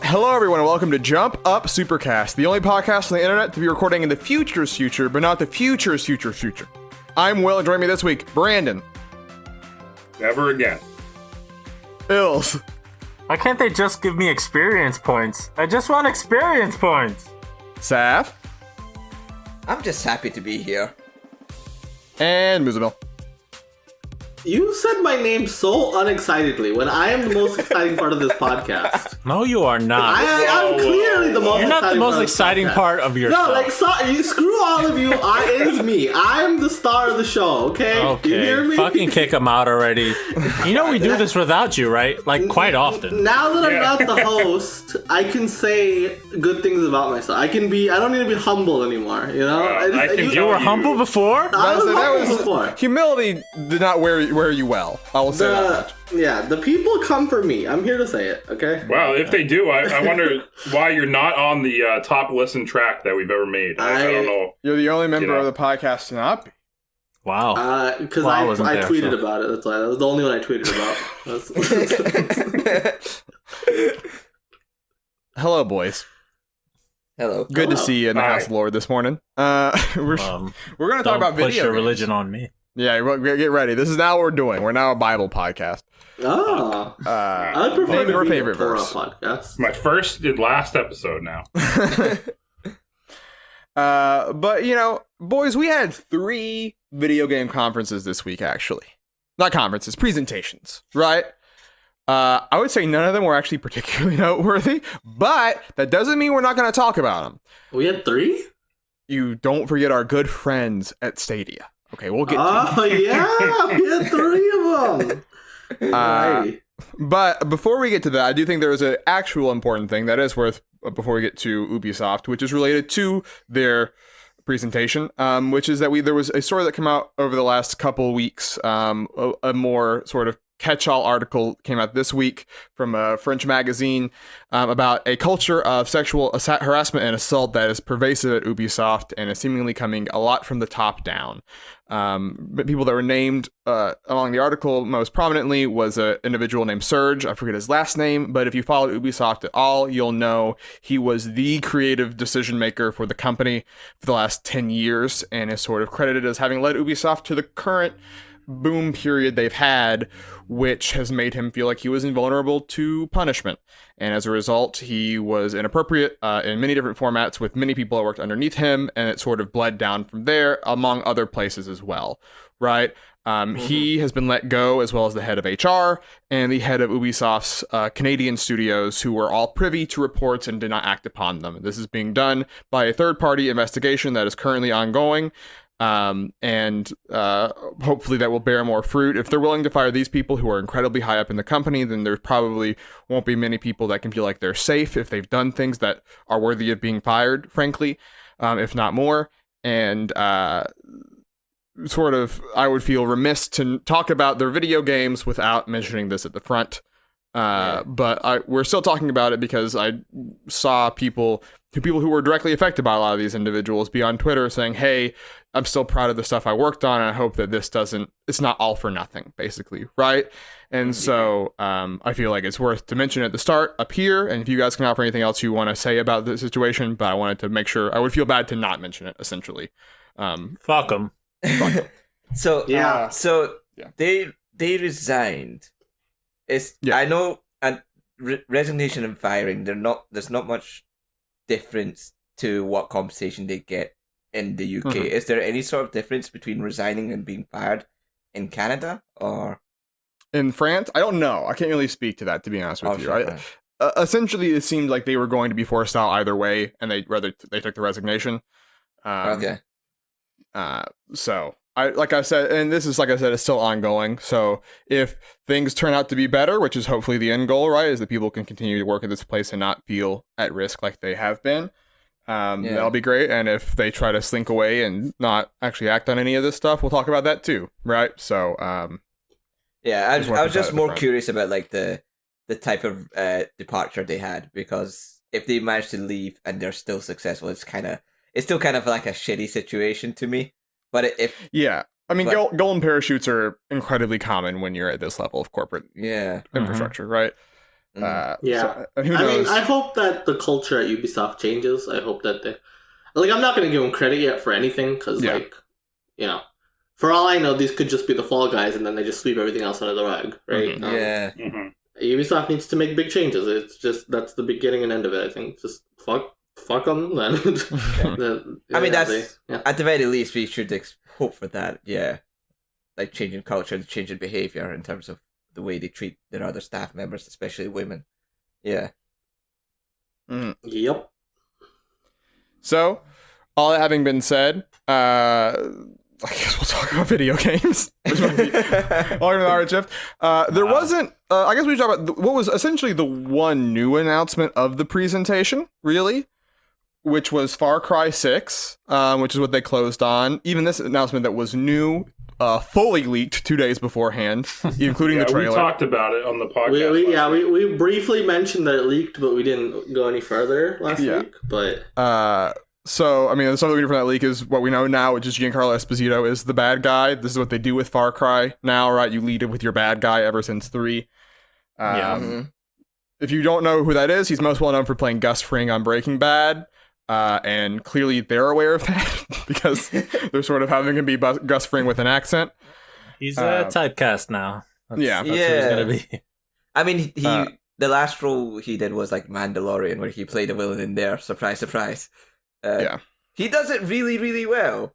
Hello, everyone, and welcome to Jump Up Supercast, the only podcast on the internet to be recording in the future's future, but not the future's future. I'm Will, and joining me this week, Brandon. Never again. Ills. Why can't they just give me experience points? I just want experience points. Saf. I'm just happy to be here. And Muzamil. You said my name so unexcitedly when I am the most exciting part of this podcast. No, you are not. I'm clearly the most. You're not the exciting most part exciting part of your show. No, you screw all of you. It's me. I'm the star of the show. Okay. Okay, You hear me? fucking kick him out already. You know we do this without you, right? Like quite often. Now that I'm not the host, I can say good things about myself. I don't need to be humble anymore. You know. You were humble before. I was humble before. Humility did not wear you well. I will say that much. Yeah, the people come for me. I'm here to say it, okay? Well, if they do, I wonder why you're not on the top listen track that we've ever made. I don't know. You're the only member of the podcast to not be. Wow. Because I tweeted about it. That's why. That was the only one I tweeted about. Hello, boys. Hello. Good to see you in the House of Lord this morning. We're going to talk about video push your games. religion on me. Yeah, get ready. This is now what we're doing. We're now a Bible podcast. Oh. I prefer your to be favorite a Torah verse. podcast. My first and last episode now. But, boys, we had 3 video game conferences this week, actually. Not conferences, presentations, right? I would say none of them were actually particularly noteworthy, but that doesn't mean we're not going to talk about them. We had 3? You don't forget our good friends at Stadia. Okay, we'll get to Oh, yeah! We had 3 of them! Right. But before we get to that, I do think there is an actual important thing that is worth, before we get to Ubisoft, which is related to their presentation, which is that there was a story that came out over the last couple weeks, a more sort of catch-all article came out this week from a French magazine about a culture of sexual harassment and assault that is pervasive at Ubisoft and is seemingly coming a lot from the top down. But people that were named along the article most prominently was an individual named Serge. I forget his last name, but if you follow Ubisoft at all, you'll know he was the creative decision maker for the company for the last 10 years and is sort of credited as having led Ubisoft to the current boom period they've had, which has made him feel like he was invulnerable to punishment. And as a result, he was inappropriate in many different formats with many people that worked underneath him, and it sort of bled down from there, among other places as well, right? He has been let go, as well as the head of HR and the head of Ubisoft's Canadian studios, who were all privy to reports and did not act upon them. This is being done by a third-party investigation that is currently ongoing. And hopefully that will bear more fruit. If they're willing to fire these people who are incredibly high up in the company, then there probably won't be many people that can feel like they're safe if they've done things that are worthy of being fired, frankly, if not more. And sort of, I would feel remiss to talk about their video games without mentioning this at the front. But we're still talking about it because I saw people who were directly affected by a lot of these individuals be on Twitter saying, hey, I'm still proud of the stuff I worked on, and I hope that it's not all for nothing, basically, right? And so I feel like it's worth to mention at the start up here, and if you guys can offer anything else you want to say about the situation, but I wanted to make sure, I would feel bad to not mention it, essentially. Fuck them. So Yeah. they resigned. I know, and resignation and firing, there's not much difference to what compensation they get in the UK. Is there any sort of difference between resigning and being fired in Canada or in France? I don't know. I can't really speak to that, to be honest with you. Sure, Essentially, it seemed like they were going to be forced out either way, and they took the resignation. Okay. So like I said, it's still ongoing. So if things turn out to be better, which is hopefully the end goal, right, is that people can continue to work at this place and not feel at risk like they have been, that'll be great. And if they try to slink away and not actually act on any of this stuff, we'll talk about that too, right? So, I was just more curious about like the type of departure they had, because if they managed to leave and they're still successful, it's still kind of like a shitty situation to me. But golden parachutes are incredibly common when you're at this level of corporate infrastructure, right? Yeah. So, who I mean, knows? I hope that the culture at Ubisoft changes. I hope that I'm not going to give them credit yet for anything, because, for all I know, these could just be the Fall Guys, and then they just sweep everything else under the rug, right? Mm-hmm. Yeah. Ubisoft needs to make big changes. It's just, that's the beginning and end of it, I think. Just fuck them, then. I mean, that's, at the very least, we should hope for that, yeah. Like, changing culture and changing behavior in terms of the way they treat their other staff members, especially women. Yeah. Yep. So, all that having been said, I guess we'll talk about video games. Which might be longer than our shift. There wasn't. I guess we should talk about what was essentially the one new announcement of the presentation, really, which was Far Cry 6, which is what they closed on. Even this announcement that was new, fully leaked 2 days beforehand, including the trailer. We talked about it on the podcast. We briefly mentioned that it leaked, but we didn't go any further last week. But so, I mean, something we know from that leak is what we know now, which is Giancarlo Esposito is the bad guy. This is what they do with Far Cry now, right? You lead it with your bad guy ever since 3. If you don't know who that is, he's most well known for playing Gus Fring on Breaking Bad. And clearly they're aware of that because they're sort of having him be Gus Fring with an accent. He's typecast now. That's yeah. Who he's going to be. I mean, he the last role he did was like Mandalorian, where he played a villain in there. Surprise, surprise. He does it really, really well.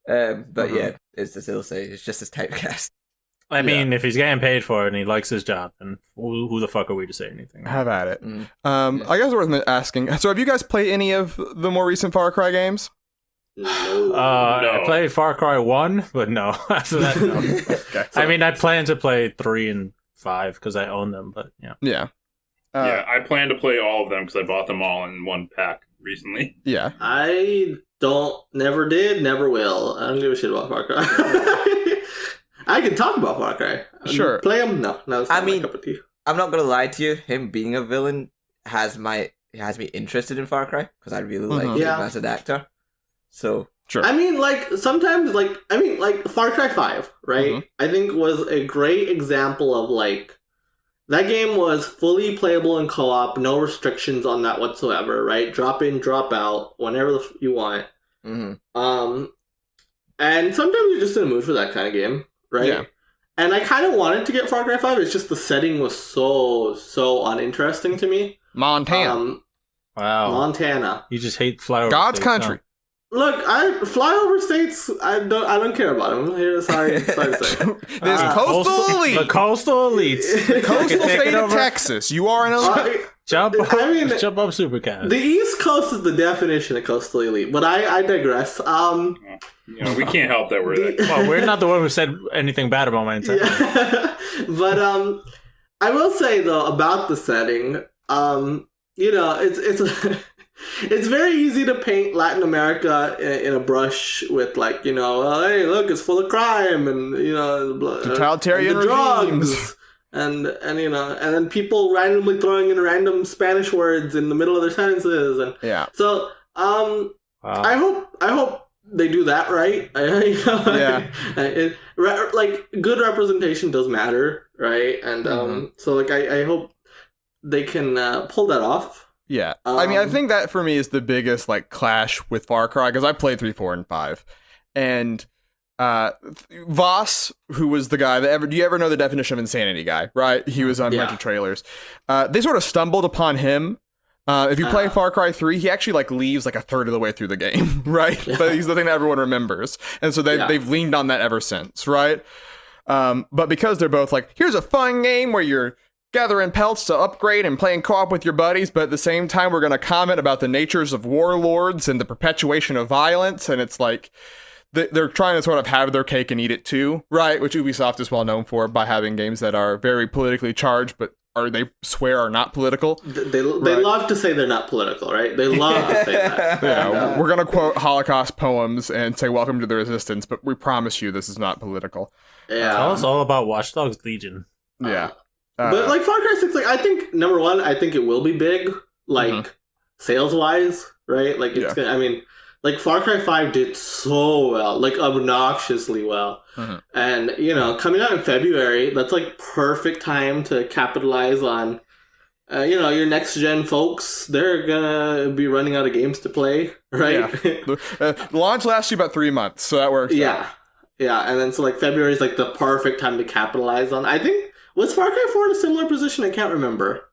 But yeah, it's as they'll say, it's just his typecast. I mean, if he's getting paid for it and he likes his job, then who the fuck are we to say anything? Have at it. I guess it's worth asking. So, have you guys played any of the more recent Far Cry games? no. I played Far Cry 1, but no. After that, no. Okay. I mean, I plan to play 3 and 5 because I own them, but yeah. Yeah. I plan to play all of them because I bought them all in one pack recently. Yeah. I never did, never will. I don't give a shit about Far Cry. I can talk about Far Cry. Sure. Play him? No. It's not my cup of tea. I'm not gonna lie to you. Him being a villain has me interested in Far Cry because I really like him as an actor. So sure. I mean, sometimes, Far Cry 5, right? I think was a great example of that game was fully playable in co-op, no restrictions on that whatsoever, right? Drop in, drop out, whenever you want. And sometimes you're just in a mood for that kind of game. Right? Yeah. And I kind of wanted to get Far Cry 5. It's just the setting was so uninteresting to me. Montana. Wow. Montana. You just hate flyover God's states, country. Look, flyover states. I don't care about them. Here, sorry to say. There's coastal elites. The coastal elites. The coastal state of Texas. You are an elite. Jump Up Supercast. The East Coast is the definition of coastal elite, but I digress. We can't help that we're there. Well, we're not the one who said anything bad about Montana. Yeah. But I will say though about the setting, it's very easy to paint Latin America in a brush with hey, look, it's full of crime and totalitarian and the drugs. And then people randomly throwing in random Spanish words in the middle of their sentences, and so wow. I hope they do that right. Good representation does matter, right? And so I hope they can pull that off. Yeah, I mean, I think that for me is the biggest clash with Far Cry because I played 3, 4, and 5, and Voss, who was the guy that do you ever know the definition of insanity guy, right? He was on a bunch of trailers. They sort of stumbled upon him. If you play Far Cry 3, he actually leaves a third of the way through the game, right? Yeah. But he's the thing that everyone remembers. And so they've leaned on that ever since, right? But because they're both here's a fun game where you're gathering pelts to upgrade and playing co-op with your buddies, but at the same time we're going to comment about the natures of warlords and the perpetuation of violence, and it's they're trying to sort of have their cake and eat it too, right? Which Ubisoft is well known for by having games that are very politically charged, but they swear are not political. They love to say they're not political, right? They love to say that. Yeah, we're going to quote Holocaust poems and say welcome to the resistance, but we promise you this is not political. Yeah. Tell us all about Watch Dogs Legion. Yeah. But Far Cry 6, I think, number one, I think it will be big, sales-wise, right? It's gonna, I mean, Far Cry 5 did so well, obnoxiously well. And, coming out in February, that's, perfect time to capitalize on your next gen folks, they're gonna be running out of games to play, right? Yeah. The launch lasts you about 3 months, so that works. Yeah. out. Yeah, and then so like February is like the perfect time to capitalize on. I think was Far Cry 4 in a similar position? I can't remember.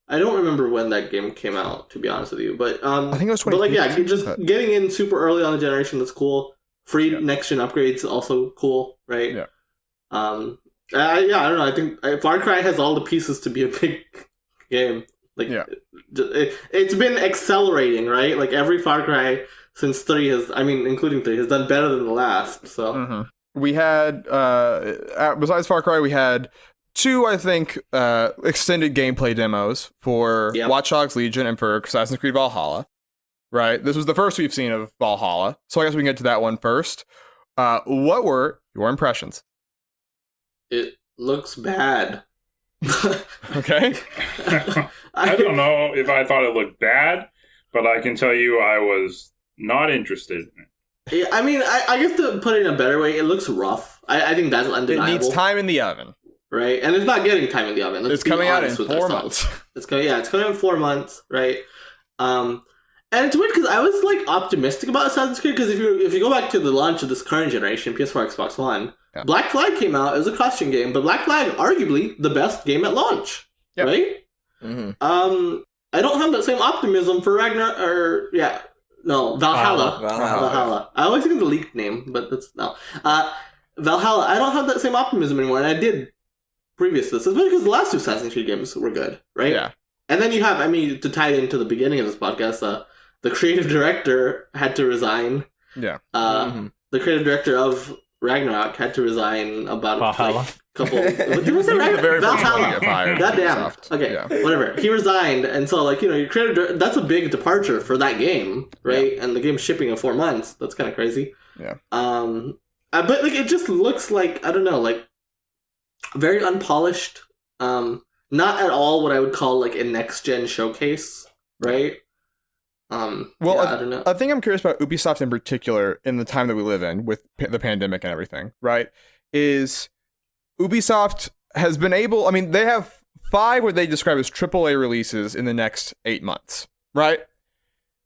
I don't remember when that game came out, to be honest with you. But I think it was 20. But like just getting in super early on the generation, that's cool. Free next gen upgrades also cool, right? Yeah. I don't know. I think Far Cry has all the pieces to be a big game. Like, it's been accelerating, right? Like every Far Cry since 3 including 3, has done better than the last. So we had besides Far Cry, we had 2, I think, extended gameplay demos for Watch Dogs Legion and for Assassin's Creed Valhalla. Right, this was the first we've seen of Valhalla, so I guess we can get to that one first. What were your impressions? It looks bad. Okay. I don't know if I thought it looked bad, but I can tell you I was not interested in it. Yeah, I guess to put it in a better way, it looks rough. I think that's undeniable. It needs time in the oven. Right, and it's not getting time in the oven. It's coming out in 4 months. It's coming out in 4 months, right? And it's weird because I was like optimistic about Assassin's Creed because if you go back to the launch of this current generation, PS4, Xbox One, Black Flag came out. It was a cross-gen game, but Black Flag arguably the best game at launch, right? Mm-hmm. I don't have that same optimism for Valhalla. Valhalla. I always think of the leaked name, but that's no. Valhalla. I don't have that same optimism anymore, and I did previous to this, especially because the last 2 Assassin's Creed games were good, right? Yeah. And then you have, to tie it into the beginning of this podcast, the creative director had to resign. Yeah. The creative director of Ragnarok had to resign about Valhalla. couple. Did we say Ragnarok? Valhalla. Goddamn. Ubisoft. Okay, whatever. He resigned, and so your creative that's a big departure for that game, right? Yeah. And the game's shipping in 4 months. That's kind of crazy. Yeah. But it just looks like very unpolished. Not at all what I would call a next gen showcase, right? I don't know. I think I'm curious about Ubisoft in particular in the time that we live in with the pandemic and everything, right? Is Ubisoft has been able, they have 5 what they describe as AAA releases in the next 8 months, right?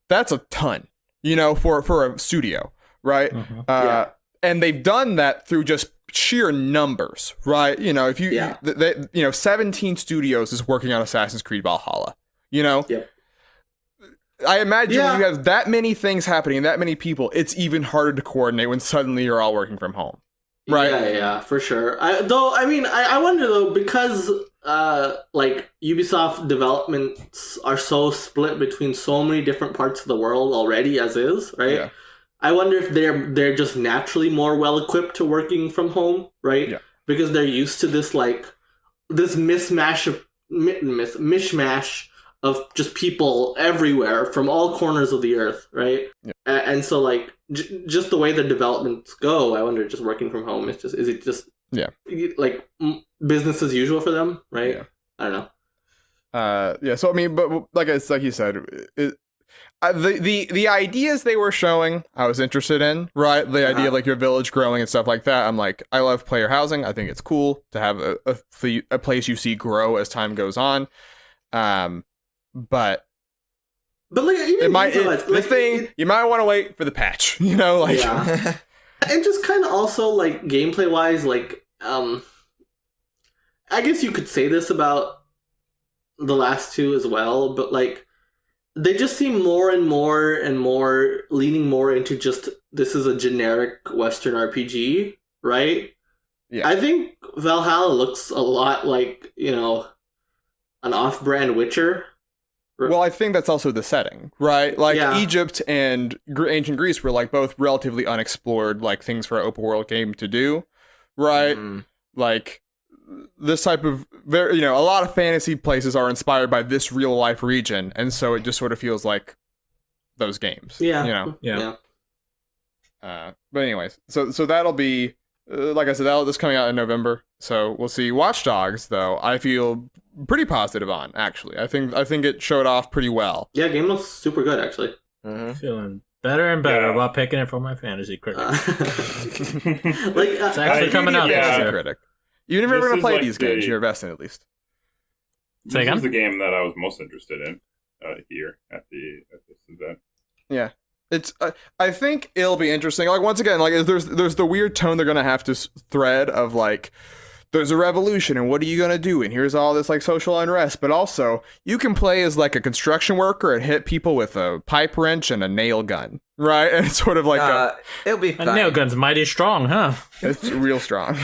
That's a ton, for a studio, right? Mm-hmm. And they've done that through just sheer numbers, right? If you 17 studios is working on Assassin's Creed Valhalla, Yep. I imagine when you have that many things happening and that many people, it's even harder to coordinate when suddenly you're all working from home, right? Yeah, for sure. I wonder though, because Ubisoft developments are so split between so many different parts of the world already as is, right? Yeah. I wonder if they're just naturally more well equipped to working from home, right? Yeah. Because they're used to this this mishmash of just people everywhere from all corners of the earth, right? Yeah. And so just the way the developments go, I wonder, just working from home is it just business as usual for them, right? Yeah. I don't know. So but like you said, the ideas they were showing, I was interested in, right? The idea of your village growing and stuff like that. I'm I love player housing. I think it's cool to have a place you see grow as time goes on. But you might want to wait for the patch, Yeah. And just kind of also gameplay wise, I guess you could say this about the last 2 as well, but they just seem more and more leaning more into just this is a generic Western RPG, right? Yeah. I think Valhalla looks a lot like, an off-brand Witcher. Well, I think that's also the setting, right? Egypt and ancient Greece were both relatively unexplored, things for an open world game to do, right? Mm-hmm. This type of a lot of fantasy places are inspired by this real life region, and so it just sort of feels like those games. Yeah. But anyways, so that'll be like I said, that's coming out in November. So we'll see. Watch Dogs, though, I feel pretty positive on. Actually, I think it showed off pretty well. Yeah, game looks super good. Actually, feeling better and better about picking it for my fantasy critic. It's actually coming out. Critic. Even if you're going to play these games, you're investing at least. This is the game that I was most interested in here at this event. Yeah. It's. I think it'll be interesting. Like once again, like there's the weird tone they're gonna have to thread of like, there's a revolution and what are you gonna do? And here's all this like social unrest. But also, you can play as like a construction worker and hit people with a pipe wrench and a nail gun, right? And it's sort of like it'll be fine. A nail gun's mighty strong, huh? it's real strong.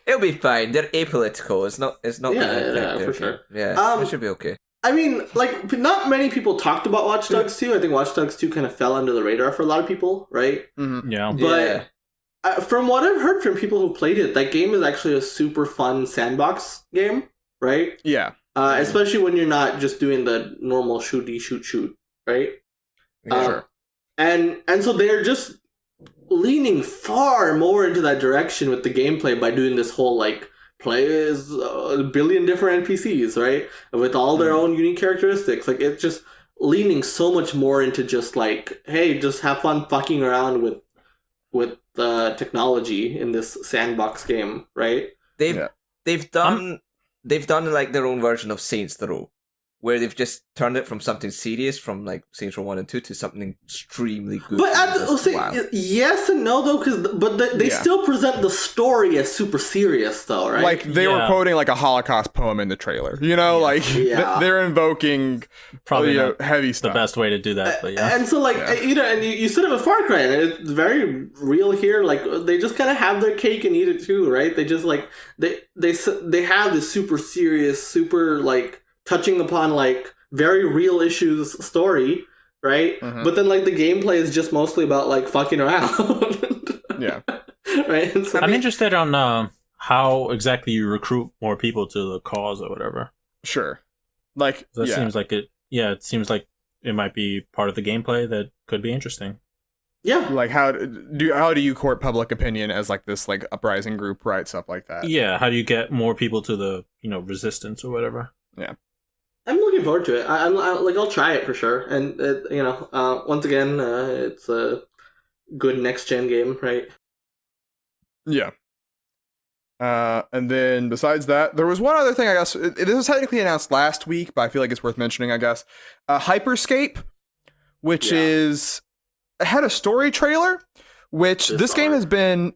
It'll be fine. They're apolitical. It's not. Yeah, for sure. Yeah, it should be okay. I mean, like, not many people talked about Watch Dogs 2. I think Watch Dogs 2 kind of fell under the radar for a lot of people, right? Mm-hmm. Yeah. But from what I've heard from people who played it, that game is actually a super fun sandbox game, right? Yeah. Especially when you're not just doing the normal shoot, right? Sure. And so they're just leaning far more into that direction with the gameplay by doing this whole, like, play as a billion different NPCs, right? With all their own unique characteristics. Like, it's just leaning so much more into just like, hey, just have fun fucking around with technology in this sandbox game, right? They've done like their own version of Saints Row, where they've just turned it from something serious, from like Saints Row 1 and 2, to something extremely good. But yes and no though, but they still present the story as super serious though, right? Like they were quoting like a Holocaust poem in the trailer, you know, like they're invoking probably heavy stuff. The best way to do that, but yeah. And so like you know, and you said it with Far Cry, and it's very real here. Like they just kind of have their cake and eat it too, right? They just like they have this super serious, super like touching upon like very real issues story, right? Mm-hmm. But then like the gameplay is just mostly about like fucking around. Yeah. Right? And so, I'm interested on how exactly you recruit more people to the cause or whatever. Sure. Like that seems like it seems like it might be part of the gameplay that could be interesting. Yeah. Like how do you court public opinion as like this like uprising group, right? Stuff like that. Yeah, how do you get more people to the, resistance or whatever? Yeah. I'm looking forward to it. I'll try it for sure. And once again, it's a good next gen game, right? Yeah. And then besides that, there was one other thing. I guess this was technically announced last week, but I feel like it's worth mentioning. I guess Hyperscape, which had a story trailer, which this game has been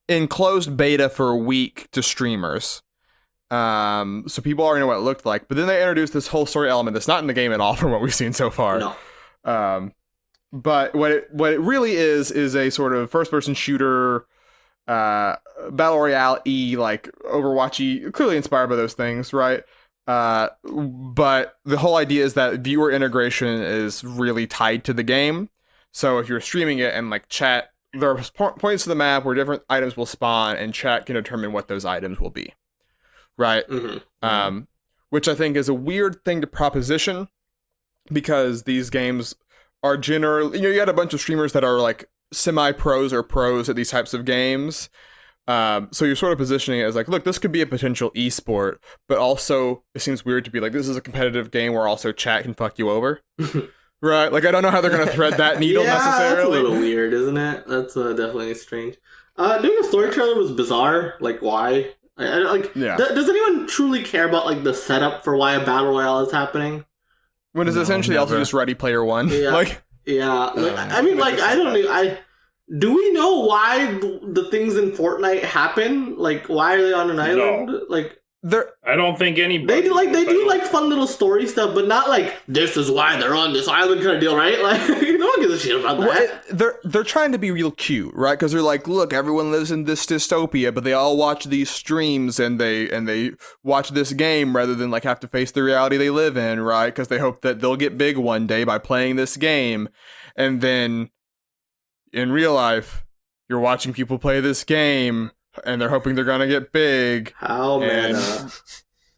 in closed beta for a week to streamers. So people already know what it looked like, but then they introduced this whole story element that's not in the game at all from what we've seen so far. No. But what it really is a sort of first person shooter, battle royale-y, like Overwatch-y, clearly inspired by those things, right? But the whole idea is that viewer integration is really tied to the game. So if you're streaming it and like chat, there are points to the map where different items will spawn, and chat can determine what those items will be. Right. Mm-hmm. Which I think is a weird thing to proposition, because these games are generally, you had a bunch of streamers that are like semi-pros or pros at these types of games. So you're sort of positioning it as like, look, this could be a potential esport, but also it seems weird to be like, this is a competitive game where also chat can fuck you over. Right. Like, I don't know how they're going to thread that needle necessarily. That's a little weird, isn't it? That's definitely strange. Doing a story trailer was bizarre. Like, why? Does anyone truly care about like the setup for why a battle royale is happening? When it's essentially also just Ready Player One. Yeah. Do we know why the things in Fortnite happen? Like, why are they on an island? No. Like, I don't think anybody. They do fun little story stuff, but not like this is why they're on this island kind of deal, right? Like, no one gives a shit about that. They're trying to be real cute, right? Because they're like, look, everyone lives in this dystopia, but they all watch these streams and they watch this game rather than like have to face the reality they live in, right? Because they hope that they'll get big one day by playing this game, and then in real life, you're watching people play this game. And they're hoping they're gonna get big. How meta.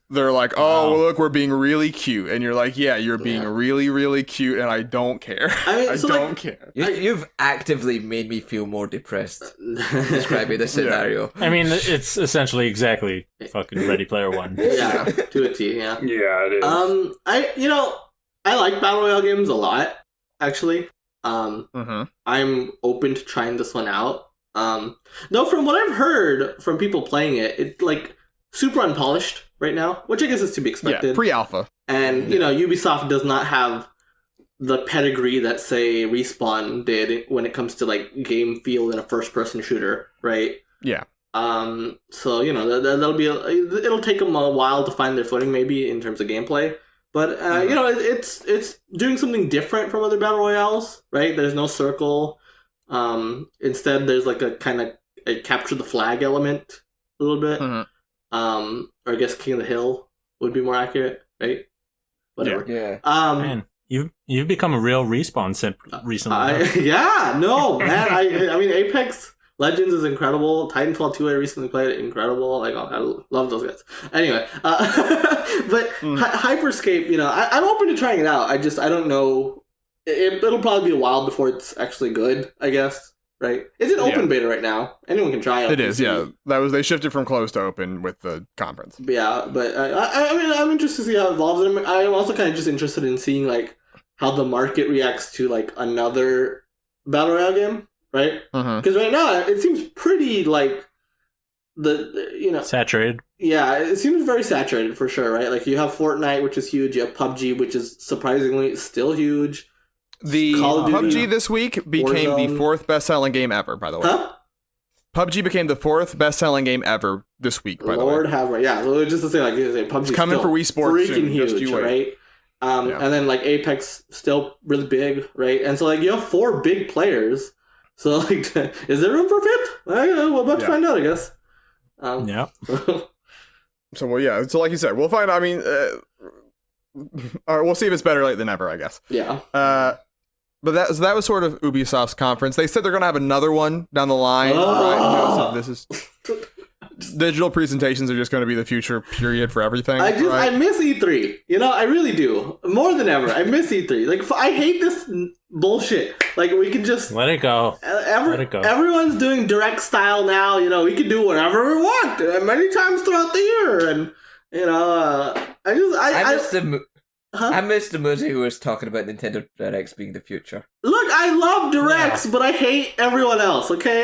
They're like, oh, well, look, we're being really cute. And you're like, yeah, you're being really, really cute, and I don't care. I don't care. You've actively made me feel more depressed describing the scenario. I mean, it's essentially exactly fucking Ready Player One. Yeah, to a T, yeah. Yeah, it is. I like Battle Royale games a lot, actually. I'm open to trying this one out. Though from what I've heard from people playing it, it's like super unpolished, right now, which I guess is to be expected. Yeah, pre-alpha. And, Ubisoft does not have the pedigree that, say, Respawn did when it comes to, like, game feel in a first-person shooter, right? Yeah. So, that'll be... it'll take them a while to find their footing, maybe, in terms of gameplay. But, it's doing something different from other Battle Royales, right? There's no circle. Instead, there's, like, a kind of a capture the flag element a little bit. Mm-hmm. Or I guess King of the Hill would be more accurate, right? Whatever. Yeah. Man, you've become a real Respawn simp recently. I mean, Apex Legends is incredible. Titanfall 2 I recently played, incredible. Like, I love those guys. Anyway, but Hyperscape, I'm open to trying it out. I don't know. It'll probably be a while before it's actually good, I guess. Right? It's an open beta right now. Anyone can try it. It is, yeah. They shifted from closed to open with the conference. Yeah, but I'm interested to see how it evolves. I'm also kind of just interested in seeing like how the market reacts to like another Battle Royale game, right? Because right now it seems pretty like saturated. Yeah, it seems very saturated for sure, right? Like you have Fortnite, which is huge. You have PUBG, which is surprisingly still huge. The PUBG this week became the 4th best-selling game ever, by the way. Huh? PUBG became the 4th best-selling game ever this week, by the way. Lord have mercy. Yeah, so just to say, like, PUBG's coming for Wii Sports freaking soon, huge, right? And then, like, Apex still really big, right? And so, like, you have 4 big players. So, like, is there room for 5th? We're about to find out, I guess. Yeah. So, well, yeah. So, like you said, we'll find out. I mean, we'll see if it's better late than never, I guess. Yeah. But that was sort of Ubisoft's conference. They said they're going to have another one down the line. Right? So this is digital presentations are just going to be the future period for everything. I miss E3. I really do. More than ever. I miss E3. Like, I hate this bullshit. Like, we can just let it go. Let it go. Everyone's doing direct style now. We can do whatever we want many times throughout the year. And I missed the Muzi who was talking about Nintendo Directs being the future. Look, I love Directs, but I hate everyone else, okay?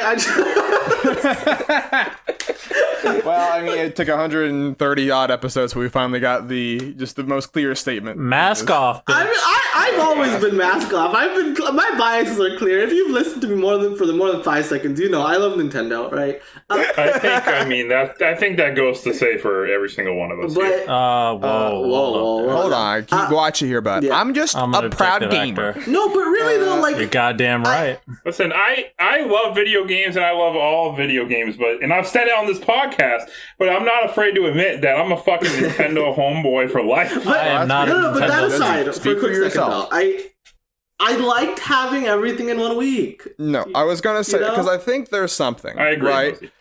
Well, I mean, it took 130 odd episodes, so we finally got the most clear statement. Mask off. I've always been mask off. My biases are clear. If you've listened to me more than 5 seconds, I love Nintendo, right? I think that goes to say for every single one of us. But, whoa. Hold on, keep watching here, bud. Yeah. I'm just a proud gamer. No, but really though, like you're goddamn right. Listen, I love video games and I love all video games, and I've said it on this podcast, but I'm not afraid to admit that I'm a fucking Nintendo homeboy for life. I am not. But that aside, for a quick second though, I liked having everything in 1 week. No, I was gonna say because I think there's something. I agree. Right?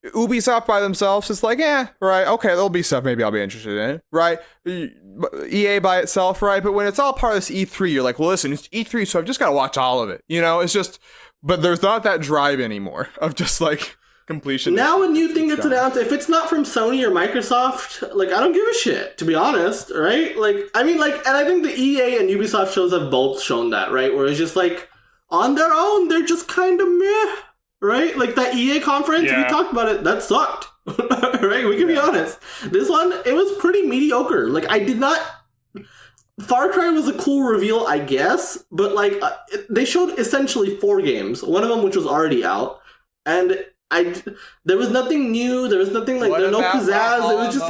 Ubisoft by themselves, it's like, right, okay, there'll be stuff maybe I'll be interested in, right? EA by itself, right? But when it's all part of this E3, you're like, well, listen, it's E3, so I've just got to watch all of it. It's just, but there's not that drive anymore of just like completion. Now when new thing gets announced, if it's not from Sony or Microsoft, like, I don't give a shit, to be honest, right? Like, I mean, like, and I think the EA and Ubisoft shows have both shown that, right? Where it's just like, on their own, they're just kind of meh. Right? Like that EA conference, we talked about it, that sucked. Right? We can be honest. This one, it was pretty mediocre. Like, Far Cry was a cool reveal, I guess, but like, they showed essentially 4 games, one of them which was already out, and there was nothing new, there was nothing like, there was no pizzazz, it was just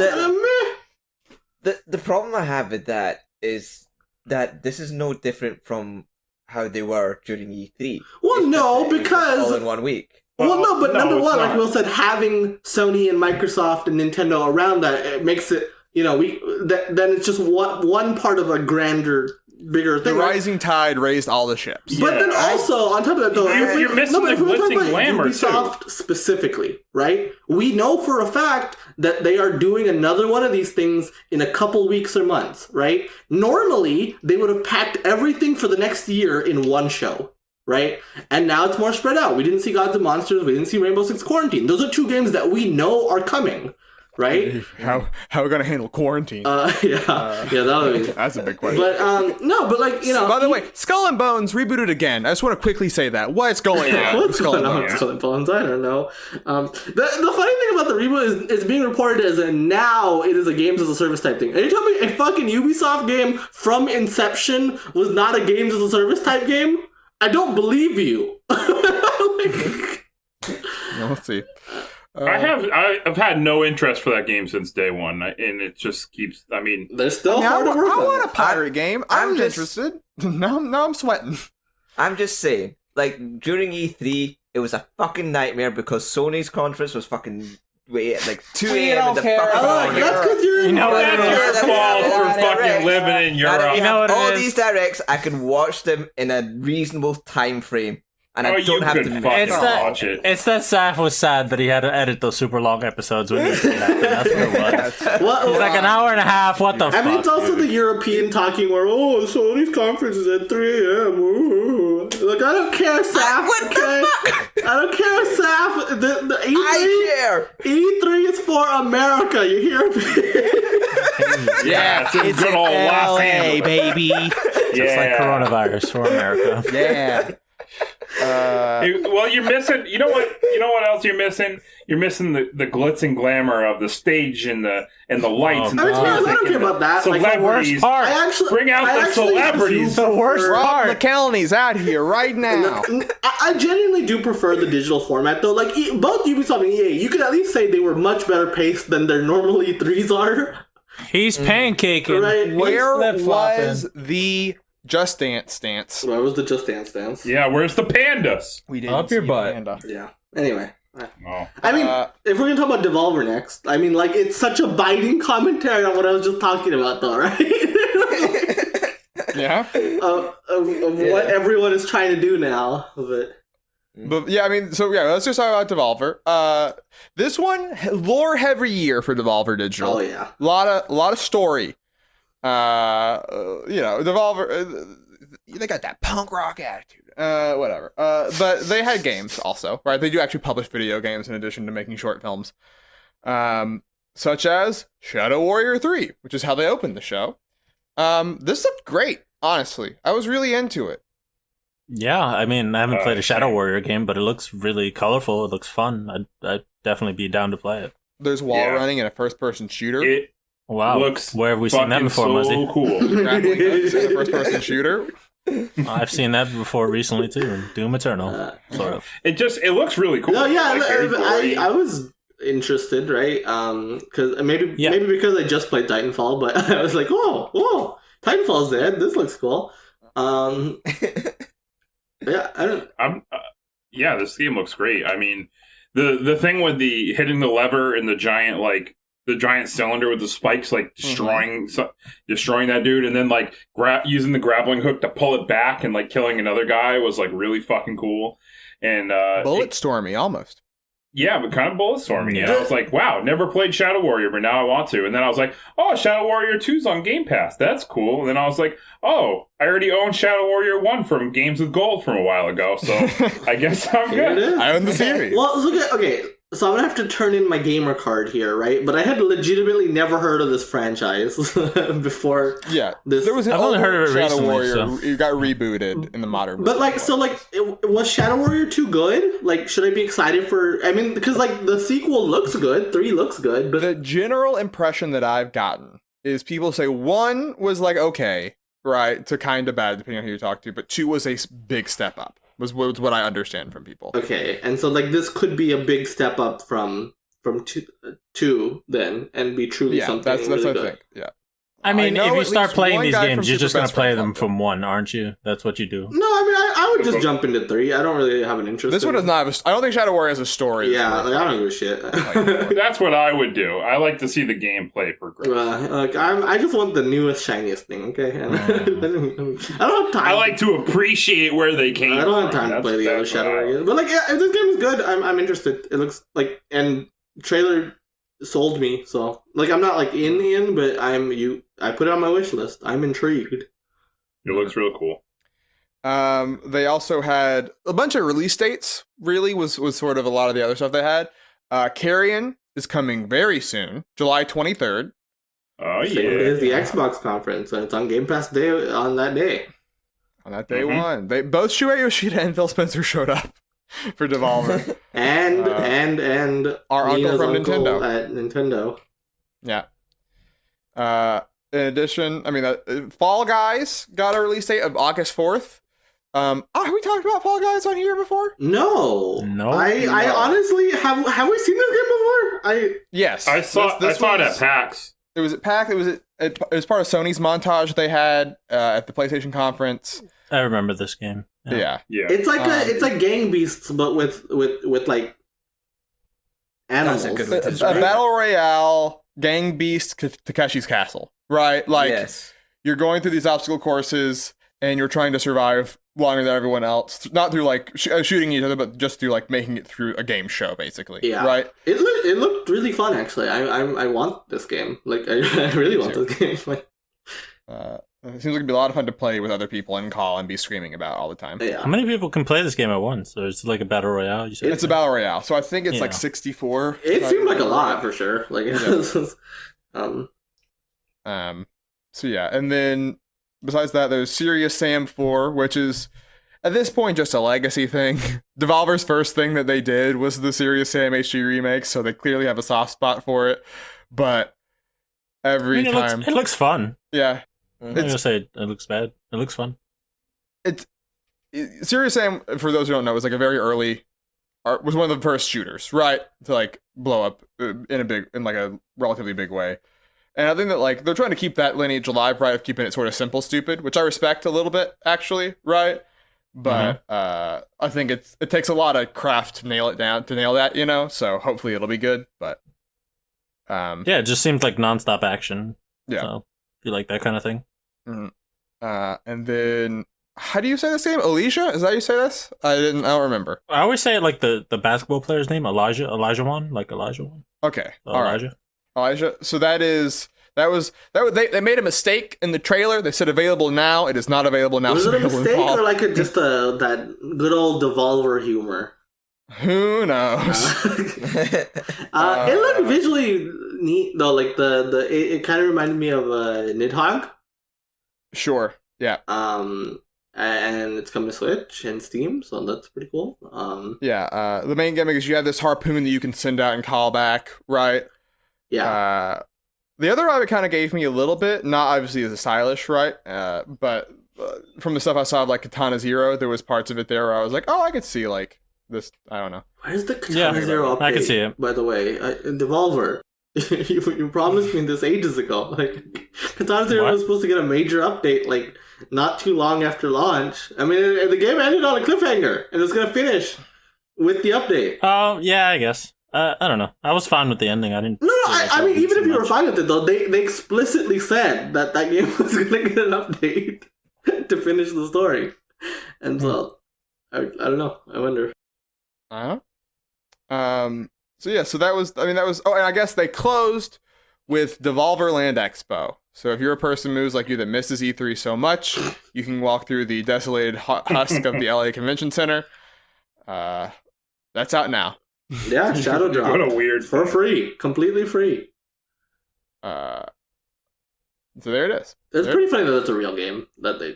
meh. The problem I have with that is that this is no different from how they were during E3. Well, no, because all in 1 week. Well, no, but number one, like Will said, having Sony and Microsoft and Nintendo around that, it makes it, then it's just one part of a grander, bigger thing. The rising tide raised all the ships. But then also, on top of that, though, you're missing the glitzy glamour, Ubisoft specifically, right? We know for a fact that they are doing another one of these things in a couple weeks or months, right? Normally, they would have packed everything for the next year in one show, right? And now it's more spread out. We didn't see Gods and Monsters. We didn't see Rainbow Six Quarantine. Those are 2 games that we know are coming. right? How are we gonna handle quarantine? That would be. That's a big question. But no, but like By the way, Skull and Bones rebooted again. I just want to quickly say that. What's going on? What's going on with Skull and Bones? I don't know. The funny thing about the reboot is it's being reported as now it is a games as a service type thing. Are you telling me a fucking Ubisoft game from inception was not a games as a service type game? I don't believe you. Let's see. I've had no interest for that game since day one, and it just keeps. I mean, they're still hard to work on. I want a pirate game. I'm interested. Now I'm sweating. I'm just saying, like during E3, it was a fucking nightmare because Sony's conference was fucking wait at like 2 a.m. in the fucking morning. That's because you're in that's your fault for fucking living in Europe. You know what all it is? these directs, I can watch them in a reasonable time frame. And I don't have to watch it. It's that Saf was sad that he had to edit those super long episodes when he was doing that. That's what it was. It's like an hour and a half. What the fuck? I mean, it's also the European talking where, Sony's conference is at 3 a.m. Ooh. Look, I don't care, Saf. I don't care, Saf. The E3, I share. E3 is for America. You hear me? Yeah, it's good old Los Angeles, baby. Just like coronavirus for America. Yeah. Well, you're missing. You know what else you're missing? You're missing the glitz and glamour of the stage and the lights. And I don't care about that. Celebrities. Like the worst part. Bring out the celebrities. The worst Rob part. McElhenney's out here right now. I genuinely do prefer the digital format, though. Like, both Ubisoft and EA, you could at least say they were much better paced than their normally E3s are. He's pancaking. Right. Where flip-flopping. was the Just Dance stance? Where was the Just Dance dance? Yeah, where's the pandas? We didn't Up your see butt. Panda. Yeah. Anyway. Oh. I mean, if we're going to talk about Devolver next, I mean, like, it's such a biting commentary on what I was just talking about, though, right? Yeah. of what everyone is trying to do now. But yeah, I mean, let's just talk about Devolver. This one, lore heavy year for Devolver Digital. Oh, yeah. Lot of story. Devolver, they got that punk rock attitude. Whatever. But they had games also, right? They do actually publish video games in addition to making short films. Such as Shadow Warrior 3, which is how they opened the show. This looked great, honestly. I was really into it. Yeah, I mean, I haven't played a Shadow Warrior game, but it looks really colorful. It looks fun. I'd definitely be down to play it. There's wall running in a first-person shooter. It Wow. looks Where have we seen that before, so Muzzy? cool. Grappling hooks in a first-person shooter. I've seen that before recently, too. In Doom Eternal, sort of. It looks really cool. No, yeah, Like, very gory. I was interested, right? Because maybe because I just played Titanfall, but I was like, whoa, Titanfall's dead. This looks cool. Yeah, I don't. Yeah, this game looks great. I mean, the thing with the hitting the lever and the giant cylinder with the spikes, like destroying that dude, and then like using the grappling hook to pull it back and like killing another guy was like really fucking cool. And Bulletstormy, almost. Yeah, but kind of bulletstorming. And I was like, wow, never played Shadow Warrior, but now I want to. And then I was like, oh, Shadow Warrior 2's on Game Pass. That's cool. And then I was like, oh, I already own Shadow Warrior 1 from Games with Gold from a while ago, so I guess I'm good. I own the series. Well, okay, so I'm gonna have to turn in my gamer card here, right? But I had legitimately never heard of this franchise before. Yeah, this. there was an I've only heard of it Shadow recently, Warrior. so. It got rebooted in the modern. But like, so like, was Shadow Warrior 2 good? Like, should I be excited for? I mean, because like the sequel looks good, 3 looks good, but the general impression that I've gotten is people say 1 was like okay, right, to kind of bad depending on who you talk to, but 2 was a big step up. Was what I understand from people. Okay, and so like this could be a big step up from 2 then, and be truly something that's really what good. I think. Yeah. I mean, know if you at start least playing one these guy games, from you're just Super going Best to play Friends them loved from 1, aren't you? That's what you do. No, I mean, I would just jump into 3. I don't really have an interest. This one does not have I don't think Shadow Warrior has a story. Yeah, like, I don't give a shit. That's what I would do. I like to see the gameplay progress. Like I just want the newest, shiniest thing. Okay, I don't have time. I like to appreciate where they came from. I don't have time to play the other Shadow Warrior. But like, yeah, if this game is good, I'm interested. It looks like, and trailer sold me. So like, I'm not like in, but I put it on my wish list. I'm intrigued. It looks real cool. They also had a bunch of release dates. Really was sort of a lot of the other stuff they had. Carrion is coming very soon, July 23rd. Oh Same yeah. day as the Xbox conference, and it's on Game Pass day on that day. On that day one, they both Shuei Yoshida and Phil Spencer showed up for Devolver. And our uncle Nina's from Nintendo. at Nintendo. Yeah. In addition, I mean, Fall Guys got a release date of August 4th. Have we talked about Fall Guys on here before? No. I No. honestly have we seen this game before? Yes. I saw it at PAX. It was at PAX. It was part of Sony's montage they had at the PlayStation conference. I remember this game. Yeah. It's like it's like Gang Beasts, but with like animals. That's a good way to A describe it. battle royale, Gang Beast, Takeshi's Castle, right? Like Yes. you're going through these obstacle courses and you're trying to survive longer than everyone else, not through like shooting each other, but just through like making it through a game show, basically. Yeah. Right. It looked really fun, actually. I want this game. Like I really want this game. Like, It seems like it'd be a lot of fun to play with other people and call and be screaming about all the time. yeah. How many people can play this game at once? Or is it like a battle royale? You said? It's a battle royale, so I think it's like Yeah. 64. It seemed like a lot for sure. Like So yeah, and then besides that, there's Serious Sam 4, which is at this point just a legacy thing. Devolver's first thing that they did was the Serious Sam HD remake, so they clearly have a soft spot for it. But every time, it looks fun. yeah, I'm not gonna say it looks bad. It looks fun. Serious Sam, for those who don't know, was like a very early, was one of the first shooters, right, to like blow up in like a relatively big way. And I think that like they're trying to keep that lineage alive, right, of keeping it sort of simple, stupid, which I respect a little bit, actually, right. But I think it takes a lot of craft to nail that, you know. So hopefully it'll be good. But Yeah, it just seems like nonstop action. Yeah. So if you like that kind of thing. And then how do you say this game? Alicia? Is that how you say this? I don't remember. I always say it like the basketball player's name, Elijah One, like Elijah One. Okay. All right. Elijah. Elijah. So they made a mistake in the trailer. They said available now. It is not available now. was it a It's available in mistake fall. or like that good old Devolver humor? Who knows? It looked visually neat though. Like it kind of reminded me of Nidhogg. Sure. Yeah. And it's coming to Switch and Steam, so that's pretty cool. Yeah. The main gimmick is you have this harpoon that you can send out and call back, right? Yeah. The other vibe it kind of gave me a little bit, not obviously as a stylish, right? But from the stuff I saw of like Katana Zero, there was parts of it there where I was like, oh, I could see like this. I don't know. Where's the Katana Zero update? I can see it. By the way, Devolver, you promised me this ages ago. Like Katana Zero was supposed to get a major update, like not too long after launch. I mean, the game ended on a cliffhanger, and it's gonna finish with the update. Oh yeah, I guess. I don't know. I was fine with the ending. I didn't. No, I mean, even if you were much. fine with it, though, they explicitly said that game was going to get an update to finish the story. And so, I don't know. I wonder. So that was. Oh, and I guess they closed with Devolver Land Expo. So if you're a person who's like you that misses E3 so much, you can walk through the desolated husk of the LA Convention Center. That's out now. Yeah, Shadow Drop. What a weird For thing. free. Completely free. So there it is. It's pretty funny that it's a real game. That they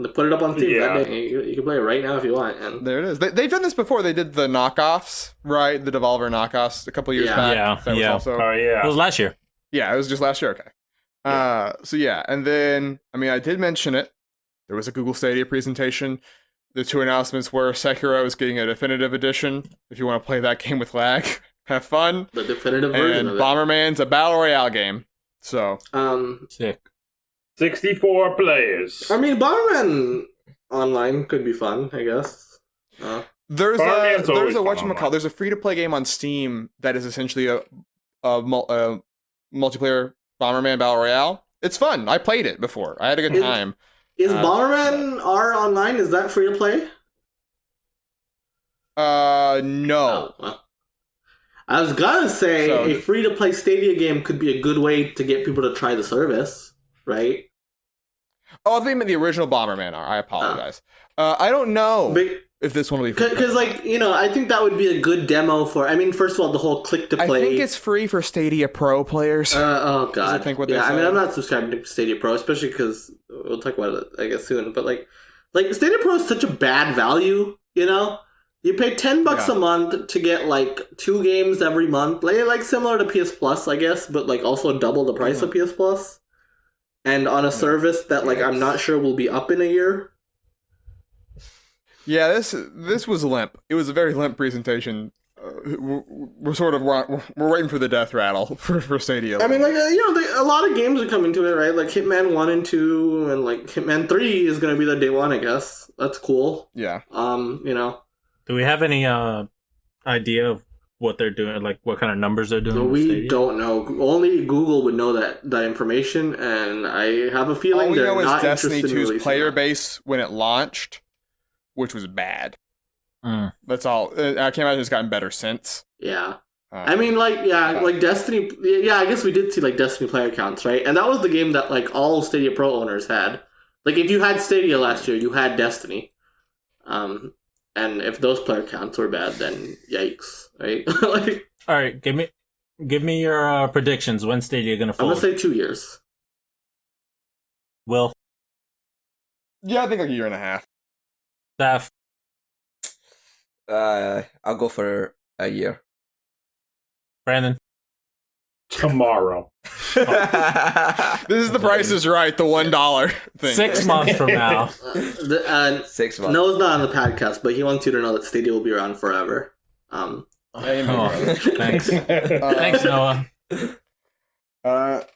put it up on Steam. Yeah. That day. You can play it right now if you want. And There it is. They've done this before. They did the knockoffs, right? The Devolver knockoffs a couple years Yeah. back. Yeah, That was yeah. also, Oh yeah. It was last year. yeah, it was just last year. Okay. So yeah, and then I did mention it. There was a Google Stadia presentation. The two announcements were Sekiro is getting a definitive edition. If you want to play that game with lag, have fun. the definitive version And of it. Bomberman's a battle royale game. So Sick. 64 players. I mean, Bomberman Online could be fun, I guess. there's Bomberman's a always fun whatchamacallit. online. There's a free to play game on Steam that is essentially a multiplayer Bomberman battle royale. It's fun. I played it before. I had a good time. Is Bomberman R Online, is that free to play? No. Well. I was gonna say So- a free to play Stadia game could be a good way to get people to try the service, right? Oh, I think the original Bomberman are. I apologize. I don't know. if this one will be because I think that would be a good demo for. I mean, first of all, the whole click to play. I think it's free for Stadia Pro players. Oh god, I think what they I said. mean, I'm not subscribing to Stadia Pro, especially because we'll talk about it, I guess, soon. But like Stadia Pro is such a bad value. You pay $10 a month to get like 2 games every month, like similar to PS Plus, I guess, but like also double the price of PS Plus, and on a service that like I'm not sure will be up in a year. Yeah, this was limp. It was a very limp presentation. We're waiting for the death rattle for Stadia. I mean, like a lot of games are coming to it, right? Like Hitman 1 and 2, and like Hitman 3 is gonna be the day one, I guess. That's cool. Yeah. Do we have any idea of what they're doing? Like what kind of numbers they're doing? We don't know. Only Google would know that information, and I have a feeling all we they're know is not Destiny interested in 2's player that. base when it launched, which was bad. That's all. I can't imagine it's gotten better since. Yeah. I mean, like Destiny. Yeah, I guess we did see like Destiny player counts, right? And that was the game that like all Stadia Pro owners had. Like, if you had Stadia last year, you had Destiny. And if those player counts were bad, then yikes, right? Like, all right, give me your predictions. When's Stadia gonna fold? I'm gonna say 2 years. Will? Yeah, I think like a year and a half. Staff? I'll go for a year. Brandon? Tomorrow. This is the Price is Right, the $1 thing. 6 months from now. 6 months. Noah's not on the podcast, but he wants you to know that Stadia will be around forever. Oh, thanks. Thanks, Noah.